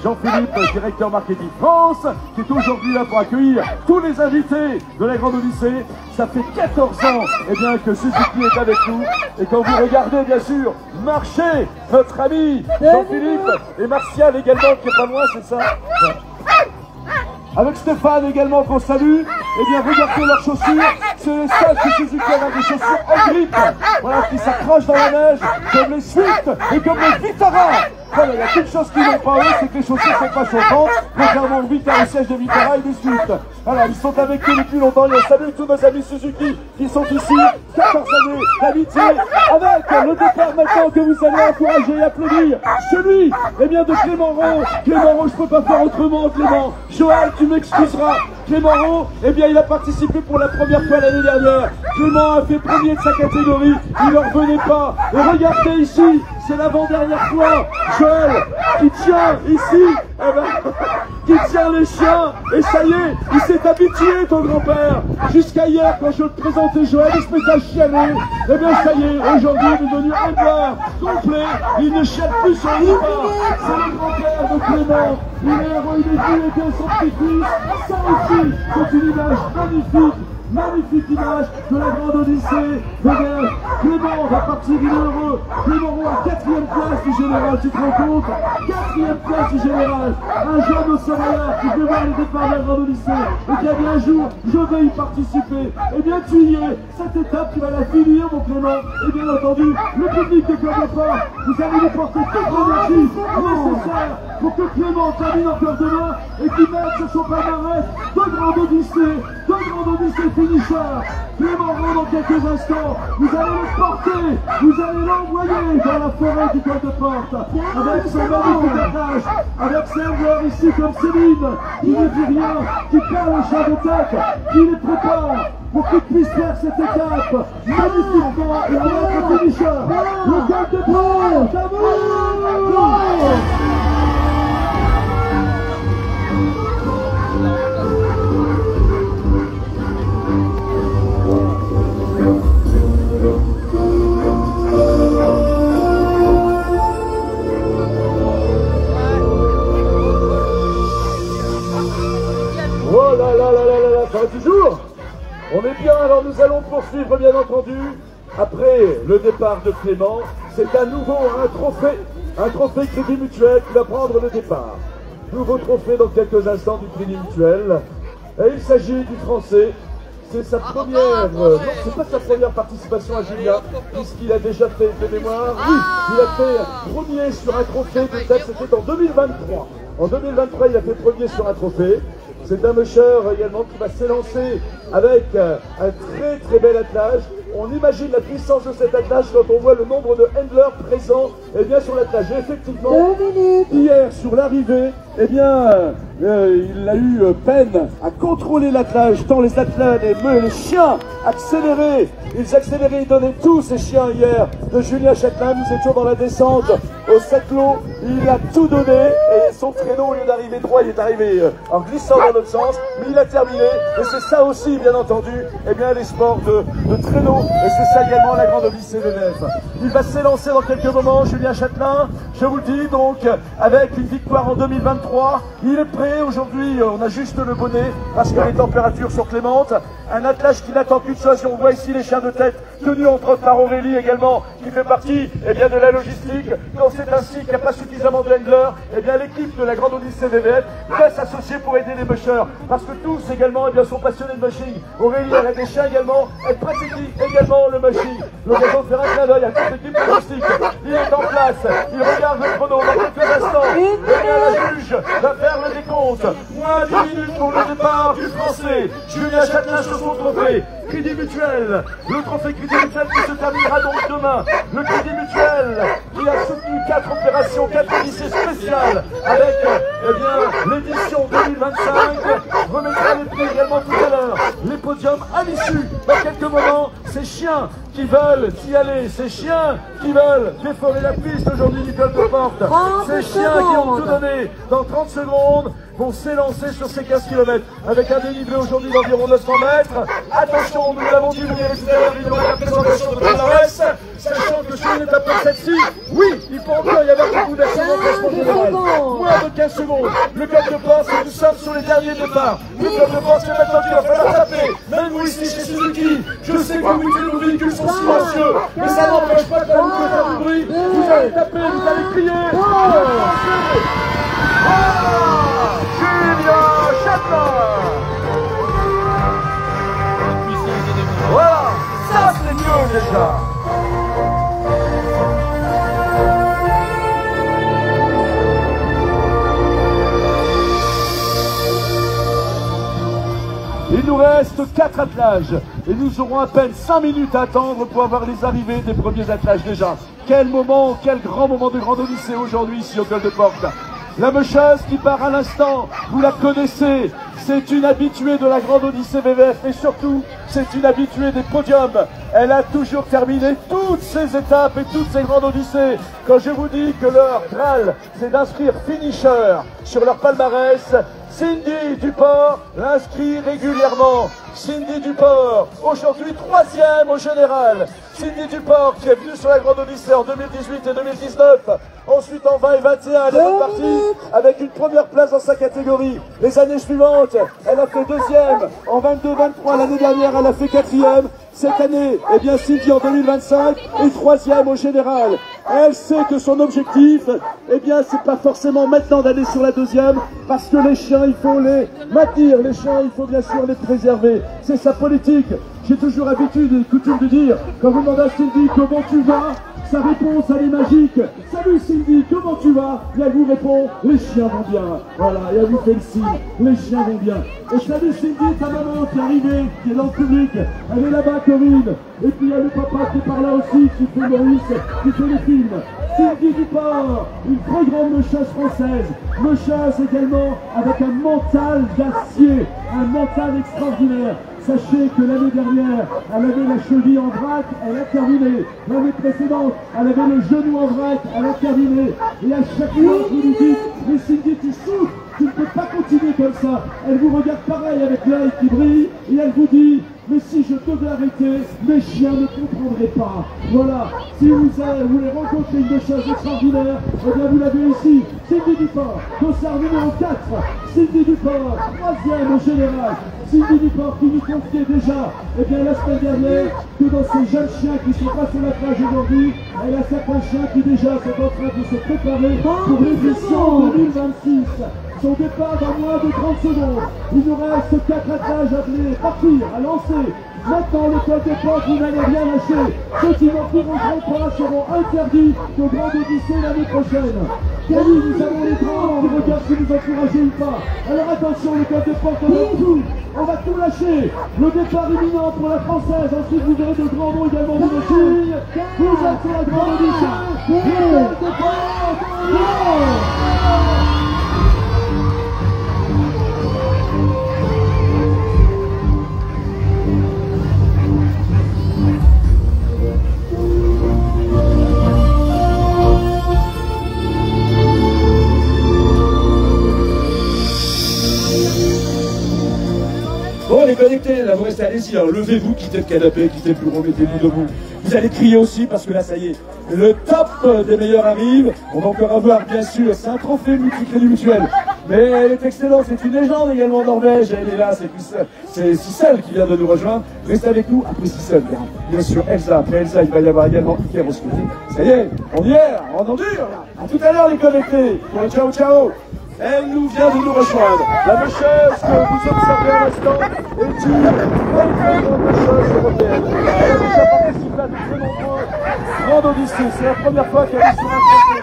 Jean-Philippe, directeur marketing France, qui est aujourd'hui là pour accueillir tous les invités de la Grande Odyssée. Ça fait 14 ans eh bien, que Suzuki est avec nous. Et quand vous regardez, bien sûr, marcher notre ami Jean-Philippe et Martial également, qui est pas loin, c'est ça? Avec Stéphane également qu'on salue, eh bien regardez leurs chaussures, c'est les seuls que Suzuki a des chaussures en grippe, voilà, qui s'accrochent dans la neige, comme les Swift et comme les Vitara. Voilà, il y a qu'une chose qu'ils n'ont pas eux, c'est que les chaussures ne sont pas chauffantes, contrairement aux Vitara, au siège de Vitara et des Swift. Voilà, ils sont avec nous depuis longtemps, et on salue tous nos amis Suzuki qui sont ici, 14 années d'amitié, avec le départ maintenant que vous allez encourager et applaudir, celui, eh bien, de Clément Rowe. Clément Rowe, je peux pas faire autrement, Clément. Joël, tu m'excuseras. Clément Rowe, eh bien, il a participé pour la première fois l'année dernière. Clément a fait premier de sa catégorie, il ne revenait pas. Et regardez ici, c'est l'avant-dernière fois. Joël, qui tient ici, eh ben, qui tient les chiens. Et ça y est, il s'est habitué, ton grand-père. Jusqu'à hier, quand je te présentais Joël, il se mettait à chialer. Eh bien, ça y est, aujourd'hui, il est devenu éleveur complet. Il ne chiale plus sur le départ. C'est le grand-père de Clément. Il est heureux, il est dit, et son petit-fils. Ça aussi, c'est une image magnifique magnifique image de la grande Odyssée. Clément va partir, il est heureux. Clément Roux à 4e place du général, tu te rends compte? 4e place du général. Un jeune au Savoyard qui veut voir le départ de la grande Odyssée et qui a dit un jour, je vais y participer. Eh bien, tu y es. Cette étape, tu vas la finir, mon Clément. Et bien entendu, le public de Cœur de Porte, vous allez lui porter toute l'énergie nécessaire pour que Clément termine encore demain et qu'il mette sur son palmarès deux grandes Odyssées finisher. Clément Roux dans quelques instants, vous allez le porter, vous allez l'envoyer dans la forêt du Cœur de Porte avec son magnifique attache, avec ses joueurs ici comme Céline, qui ne dit rien, qui perd le champ de tête, qui les prépare pour qu'ils puissent faire cette étape magnifiquement et avec le finisher, le Cœur de Porte, à vous! Oh là là là là là là, ça va toujours. On est bien, alors nous allons poursuivre bien entendu. Après le départ de Clément, c'est à nouveau un trophée Crédit Mutuel qui va prendre le départ. Nouveau trophée dans quelques instants du Crédit Mutuel. Et il s'agit du Français. C'est sa première, non, c'est pas sa première participation à Julien, puisqu'il a déjà fait de mémoire. Oui, il a fait premier sur un trophée de tête, c'était en 2023. En 2023, il a fait premier sur un trophée. C'est un musher également qui va s'élancer avec un très bel attelage. On imagine la puissance de cet attelage quand on voit le nombre de handlers présents bien sur l'attelage. Et effectivement, hier sur l'arrivée, il a eu peine à contrôler l'attelage, tant les attelage, les chiens accéléraient. Ils accéléraient, ils donnaient tous ces chiens hier de Julien Châtelain. Nous étions dans la descente au Saclo. Il a tout donné et son traîneau, au lieu d'arriver droit, il est arrivé en glissant dans l'autre sens. Mais il a terminé. Et c'est ça aussi, bien entendu, les sports de traîneau. Et c'est ça également la grande Odyssée VVF. Il va s'élancer dans quelques moments, Julien Châtelain. Je vous le dis, donc, avec une victoire en 2023. Il est prêt. Aujourd'hui, on a juste le bonnet parce que les températures sont clémentes. Un attelage qui n'attend qu'une chose. On voit ici les chiens de tête tenus entre autres par Aurélie également, qui fait partie de la logistique. Quand c'est ainsi qu'il n'y a pas suffisamment de handlers, l'équipe de la grande Odyssée VVF va s'associer pour aider les mushers. Parce que tous également sont passionnés de mushing. Aurélie, elle a des chiens également, elle pratique également le mushing. L'occasion de faire un clin d'œil à toute l'équipe logistique. Il est en place, il regarde le chrono dans quelques instants. La juge va faire le décompte. Moins de 10 minutes pour le départ du Français. Julien Châtelain sur son trophée. Crédit Mutuel, le trophée Crédit Mutuel qui se terminera donc demain. Le Crédit Mutuel qui a soutenu 4 opérations, 4 Odyssées spéciales avec l'édition 2025. Remettra les prix également tout à l'heure. Les podiums à l'issue. Dans quelques moments, ces chiens qui veulent y aller, ces chiens qui veulent déforer la piste aujourd'hui du Cœur de Porte, ces chiens qui ont tout donné dans 30 secondes vont s'élancer sur ces 15 km avec un dénivelé aujourd'hui d'environ 900 mètres. Attention, nous l'avons dit, vous verrez tout à l'heure, il y aura la présentation de palmarès, sachant que sur une étape comme celle-ci, oui, il faut encore y avoir beaucoup d'actions dans le classement général. Moins de 15 secondes. Le Cœur de Porte, nous sommes sur les derniers départs. Le Cœur de Porte, c'est maintenant qu'il va falloir taper. Même vous ici chez Suzuki, je sais que vous utilisez nos véhicules sont silencieux, mais ça n'empêche pas que vous pouvez faire du bruit. Vous allez taper, vous allez crier. Julien Châtelain. Voilà, ça c'est mieux déjà. Il nous reste 4 attelages et nous aurons à peine 5 minutes à attendre pour avoir les arrivées des premiers attelages déjà. Quel moment, quel grand moment de grande Odyssée aujourd'hui ici au Cœur de Porte. La musheuse qui part à l'instant, vous la connaissez, c'est une habituée de la grande Odyssée VVF et surtout, c'est une habituée des podiums. Elle a toujours terminé toutes ses étapes et toutes ses grandes Odyssées. Quand je vous dis que leur Graal, c'est d'inscrire finisher sur leur palmarès, Cindy Duport l'inscrit régulièrement. Cindy Duport, aujourd'hui 3e au général. Cindy Duport qui est venue sur la Grande Odyssée en 2018 et 2019. Ensuite en 20 et 21, elle est repartie avec une première place dans sa catégorie. Les années suivantes, elle a fait deuxième. En 22-23, l'année dernière, elle a fait quatrième. Cette année, eh bien Cindy en 2025 est troisième au général. Elle sait que son objectif, eh bien c'est pas forcément maintenant d'aller sur la deuxième, parce que les chiens, il faut les maintenir. Les chiens, il faut bien sûr les préserver. C'est sa politique. J'ai toujours habitude et coutume de dire, quand vous demandez à Cindy comment tu vas, sa réponse, elle est magique. Salut Cindy, comment tu vas? Et elle vous répond, les chiens vont bien. Voilà, et elle vous fait le signe, les chiens vont bien. Et salut Cindy, ta maman qui est arrivée, qui est dans le public. Elle est là-bas, Corinne. Et puis il y a le papa qui est par là aussi, qui fait Maurice, qui fait les films. Cindy Duport, une très grande mecheuse française. Mecheuse également avec un mental d'acier, un mental extraordinaire. Sachez que l'année dernière, elle avait la cheville en vrac, elle a terminé. L'année précédente, elle avait le genou en vrac, elle a terminé. Et à chaque fois, vous nous dites, mais Cindy, tu souffres, tu ne peux pas continuer comme ça. Elle vous regarde pareil avec l'œil qui brille, et elle vous dit, mais si je devais arrêter, mes chiens ne comprendraient pas. Voilà, si vous voulez rencontrer une chose extraordinaire, eh bien vous l'avez ici, Cindy Duport, dossard numéro 4, Cindy Duport, troisième au général. Cindy Duport qui nous confiait déjà, eh bien la semaine dernière, que dans ces jeunes chiens qui sont pas sur la plage aujourd'hui, elle a certains chiens qui déjà sont en train de se préparer pour l'édition 2026. Son départ dans moins de 30 secondes. Il nous reste 4 attelages à venir, partir, à lancer. Maintenant, le col de porte, vous n'allez rien lâcher. Ceux qui n'en firont pas seront interdits de Grande Odyssée l'année prochaine. Camille, nous avons les grands qui regardent si vous encouragez ou pas. Alors attention, le col de porte, on va tout lâcher. Le départ imminent pour la Française. Ensuite, vous verrez de grands noms également de nos filles. Vous êtes sur la Grande Odyssée. Le col de porte, Bon, les connectés, là, vous restez, allez-y, alors levez-vous, quittez le canapé, quittez le bureau, mettez-vous debout. Vous allez crier aussi, parce que là, ça y est, le top des meilleurs arrive. On va encore avoir, bien sûr, c'est un trophée multi-crédit mutuel. Mais elle est excellente, c'est une légende également en Norvège, elle est là, c'est Sissel qui vient de nous rejoindre. Restez avec nous, après Sissel, bien sûr, Elsa, après Elsa, il va y avoir également Iker au scooter. Ça y est, on y est, on endure. À tout à l'heure, les connectés. Bon, ciao, ciao. Elle nous vient de nous rejoindre. La mecheuse que vous observez à l'instant est une très grande mecheuse européenne. Elle a déjà participé à de très nombreux Grande Odyssée. C'est la première fois qu'elle est sur un trophée.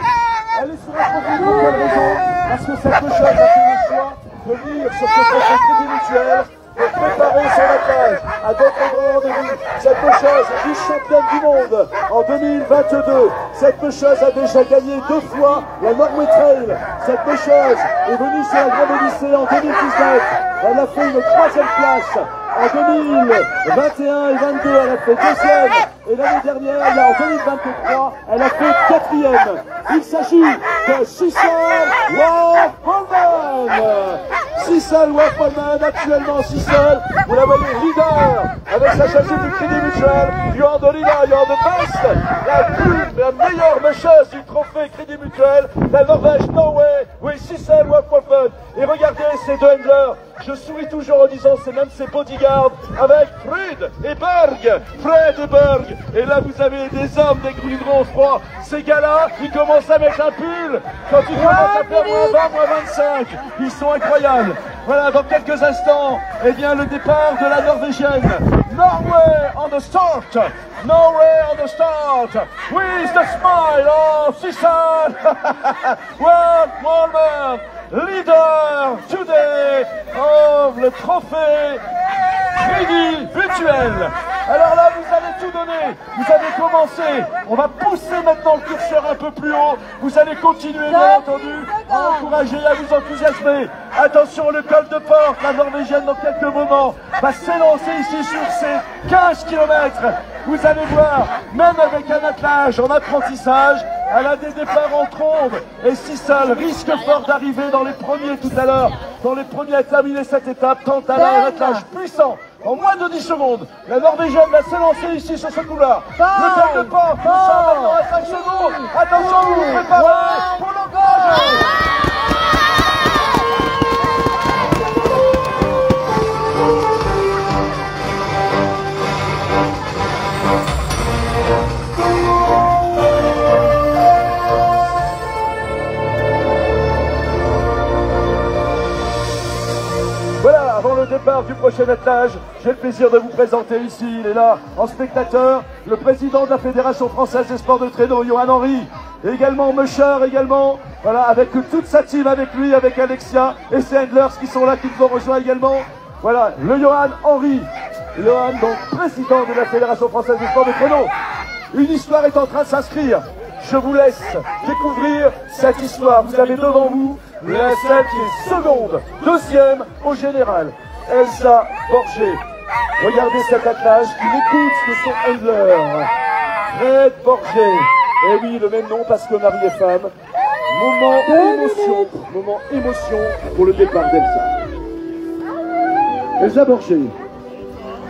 Elle est sur un trophée pour quelle raison? Parce que cette mecheuse a fait le choix de venir sur ce trophée crédit mutuel pour préparer son attelage à d'autres grands rendez-vous. Cette mecheuse est vice-championne du monde en 2022. Cette mecheuse a déjà gagné 2 fois la Norway Trail. Cette mecheuse est venue sur la Grande Odyssée en 2019. Elle a fait une 3e place. En 2021 et 2022, elle a fait 2e. Et l'année dernière, en 2023, elle a fait 4e. Il s'agit de Sissel Waaf-Polman. Sissel Waaf-Polman, actuellement Sissel, vous la voyez leader avec sa chasuble du Crédit Mutuel. You are the leader, you are the best. La meilleure mecheuse du trophée Crédit Mutuel, la Norvège, Norway, oui, Sissel Waaf-Polman. Et regardez ces deux handlers. Je souris toujours en disant c'est même ses bodyguards avec Fred et Berg. Fred et Berg. Et là vous avez des hommes, des gros froids. Ces gars-là, ils commencent à mettre un pull quand ils commencent à faire moins 20, moins 25. Ils sont incroyables. Voilà, dans quelques instants, eh bien le départ de la Norvégienne. Norway on the start. Norway on the start. With the smile of Sissel Waaf-Polman. Leader today of le trophée Crédit Mutuel. Alors là, vous allez tout donner. Vous allez commencer. On va pousser maintenant le curseur un peu plus haut. Vous allez continuer, bien entendu, à encourager, à vous enthousiasmer. Attention, le col de porte, la Norvégienne, dans quelques moments, va s'élancer ici sur ces 15 km. Vous allez voir, même avec un attelage en apprentissage, Elle a des départs en trombe. Et Sissal risque fort d'arriver dans les premiers tout à l'heure, dans les premiers à terminer cette étape, tant elle a un attelage puissant. En moins de 10 secondes, la Norvégienne va s'élancer ici sur ce couloir. Le temps de pas, ça maintenant à 5 secondes. Attention, vous vous préparez pour l'engagement. Voilà, avant le départ du prochain attelage, j'ai le plaisir de vous présenter ici, il est là, en spectateur, le président de la Fédération Française des Sports de Traîneau, Johan Henry, et également Musher, également, voilà, avec toute sa team avec lui, avec Alexia et ses handlers qui sont là, qui nous ont rejoint également. Voilà, le Johan Henry, Johan, donc président de la Fédération Française des Sports de Traîneau. Une histoire est en train de s'inscrire. Je vous laisse découvrir cette histoire. Vous avez devant vous celle qui est seconde, deuxième au général, Elsa Borger. Regardez cet attelage qui écoute de son handler, Fred Borger. Et oui, le même nom parce que mari et femme. Moment émotion pour le départ d'Elsa. Elsa Borger,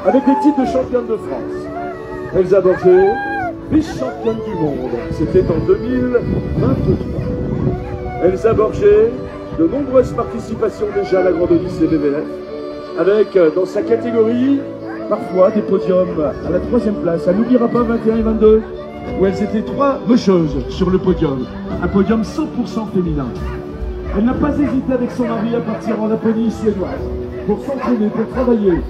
avec les titres de championne de France. Elsa Borger, vice-championne du monde, c'était en 2023. Elsa Borger, de nombreuses participations déjà à la Grande Odyssée BVF, avec dans sa catégorie, parfois des podiums à la 3e place. Elle n'oubliera pas 21 et 22, où elles étaient 3 rusheuses sur le podium, un podium 100% féminin. Elle n'a pas hésité avec son mari à partir en Laponie suédoise, pour s'entraîner, pour travailler.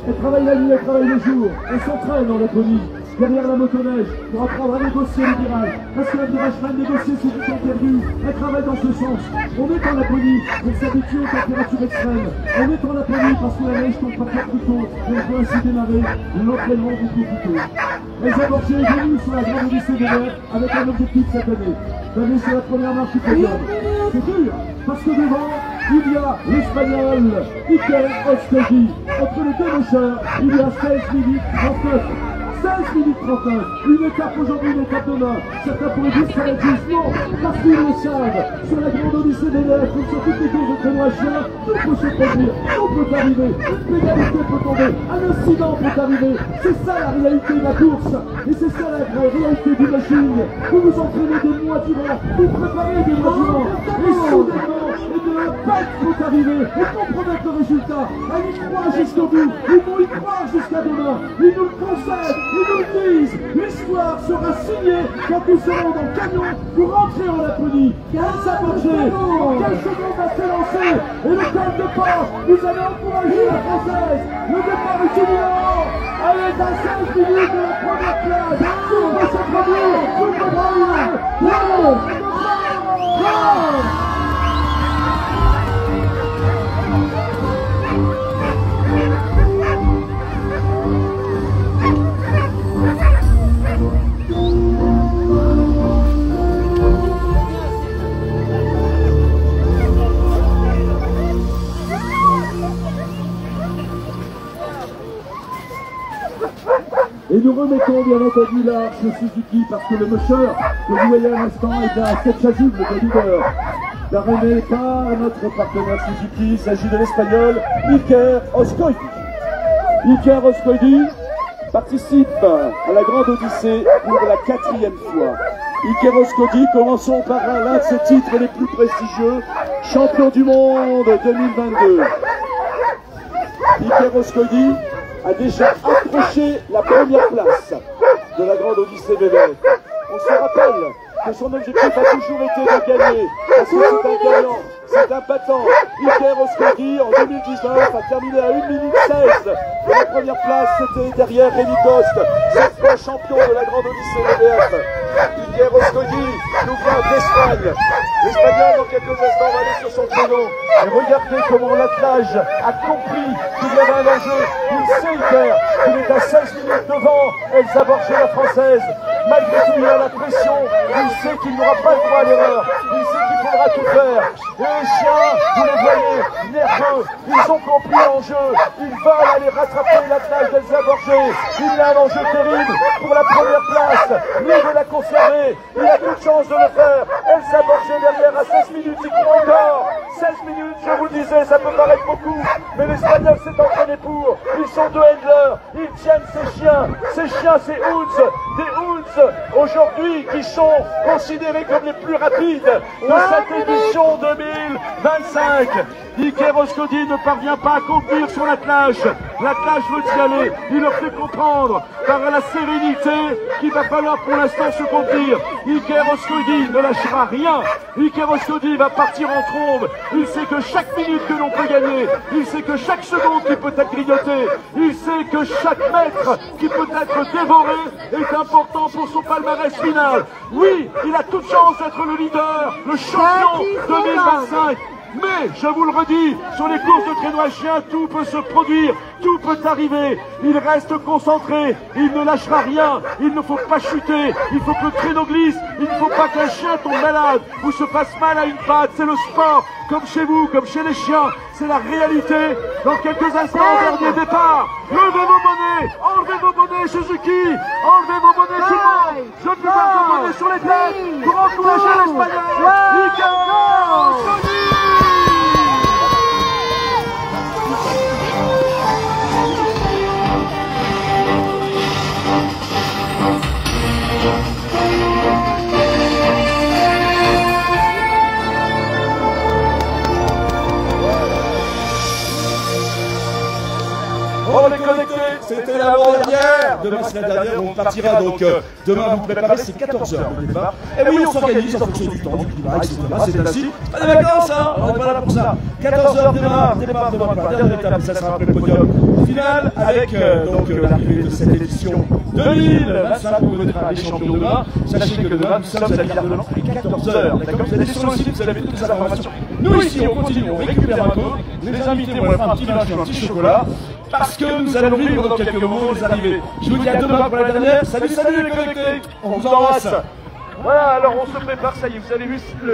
Elle travaille la nuit, elle travaille le jour, elle s'entraîne en Laponie, derrière la motoneige, pour apprendre à négocier le virage. Parce que la virage va négocier ce qui sont perdus. Elle travaille dans ce sens. On est en Laponie pour s'habituer aux températures extrêmes. On est en Laponie parce que la neige tombe parfois plus tôt. Et on peut ainsi démarrer l'entraînement beaucoup plus tôt. Elsa Borger est venue sur la Grande Odyssée de l'air avec un objectif cette année. D'aller sur la première marche du podium. C'est dur, parce que devant, il y a l'Espagnol Iker Oskegi. Entre les deux mocheurs, il y a 16 minutes 39. 16 minutes 39, une étape aujourd'hui, une étape demain. Certains pourraient dire que ça va être juste, non, parce qu'ils le savent. Sur la Grande Odyssée des Neiges, comme sur toutes les courses de traîneau à chien, tout peut se produire, tout peut arriver, une pénalité peut tomber, un incident peut arriver. C'est ça la réalité de la course, et c'est ça la vraie réalité du machine. Vous vous entraînez des mois durant, vous préparez des mois durant, et soudainement, et de l'impact peut arriver, et compromettre le résultat. Elle y croit jusqu'au bout, ils vont y croire jusqu'à demain, ils nous le concèdent. Ils nous disent, l'histoire sera signée quand nous serons dans le camion pour rentrer en Laponie. Elsa Borger, en quelle seconde va s'élancer? Et le temps de pas, vous allez encourager la Française. Le départ est imminent. Elle est à 16 minutes de la première place. Tout va se produire, tout va briller. Bravo, bravo. Et nous remettons bien entendu l'arche Suzuki parce que le mocheur que vous voyez à l'instant est à cette chasuble de leader, parrainé par notre partenaire Suzuki. Il s'agit de l'Espagnol Iker Oskegi. Iker Oskegi participe à la Grande Odyssée pour la 4e fois. Iker Oskegi, commençons par l'un de ses titres les plus prestigieux, champion du monde 2022. Iker Oskegi a déjà approché la première place de la Grande Odyssée BVF. On se rappelle que son objectif a toujours été de gagner, parce que c'est un gagnant, c'est un battant. Iker Oskegi, en 2019, a terminé à 1 minute 16 de la première place, c'était derrière Rémi Coste, 7 fois champion de la Grande Odyssée BVF. Iker Oskegi nous vient d'Espagne. L'Espagnol, dans quelques instants, va aller sur son créneau. Et regardez comment l'attelage a compris qu'il y avait un enjeu. Il sait, Iker, qu'il est à 16 minutes devant Elsa Borger, la Française. Malgré tout, il a la pression. Il sait qu'il n'aura pas le droit à l'erreur. Il sait qu'il faudra à tout faire. Et les chiens, vous les voyez, nerveux, ils ont compris l'enjeu. Ils veulent aller rattraper l'attelage d'Elsa Borget. Il y a un enjeu terrible pour la première place. Lui veut la conserver. Il a toute chance de le faire. Elsa Borget derrière à 16 minutes, il court encore. 16 minutes, je vous le disais, ça peut paraître beaucoup, mais l'Espagnol s'est entraîné pour. Ils sont deux handlers, ils tiennent ces chiens. Ces chiens, c'est Hounds, des Hounds aujourd'hui qui sont considérés comme les plus rapides de cette édition 2025. Iker Oskodi ne parvient pas à contenir son attelage. L'attelage veut y aller. Il leur fait comprendre par la sérénité qu'il va falloir pour l'instant se contenir. Iker Oskodi ne lâchera rien. Iker Oskodi va partir en trombe. Il sait que chaque minute que l'on peut gagner, il sait que chaque seconde qui peut être grignotée, il sait que chaque mètre qui peut être dévoré est important pour son palmarès final. Oui, il a toute chance d'être le leader, le champion 2025. Mais, je vous le redis, sur les courses de traîneau à chien, tout peut se produire, tout peut arriver. Il reste concentré, il ne lâchera rien, il ne faut pas chuter, il faut que le traîneau glisse, il ne faut pas qu'un chien tombe malade ou se fasse mal à une patte. C'est le sport, comme chez vous, comme chez les chiens, c'est la réalité. Dans quelques instants, dernier départ, levez vos bonnets, enlevez vos bonnets Suzuki, enlevez vos bonnets tout le monde. Je veux voir vos bonnets sur les têtes pour encourager l'Espagnol. Iker Oskodi. On est connecté, c'était l'avant-dernière. Demain c'est la dernière, on partira donc demain vous préparez, c'est 14h le départ. Et oui, on s'organise en fonction du temps, du climat, etc. C'est ainsi. Pas de vacances, hein, on n'est pas là pour ça. 14h demain, départ demain pour la dernière étape, ça sera après le podium final avec donc l'arrivée de cette édition 2025 où vous êtes les champions demain. Sachez que demain nous sommes à la Gare de Lens à 14h. D'accord, vous allez sur le site, vous avez toutes les informations. Nous ici, on continue, on récupère un peu. Les invités vont faire un petit vin sur un petit chocolat. Parce que nous allons vivre dans quelques moments les arrivées. Je vous dis à demain pour la dernière. Salut, salut les connectés. On vous embrasse. Voilà, alors on se prépare, ça y est, vous avez vu le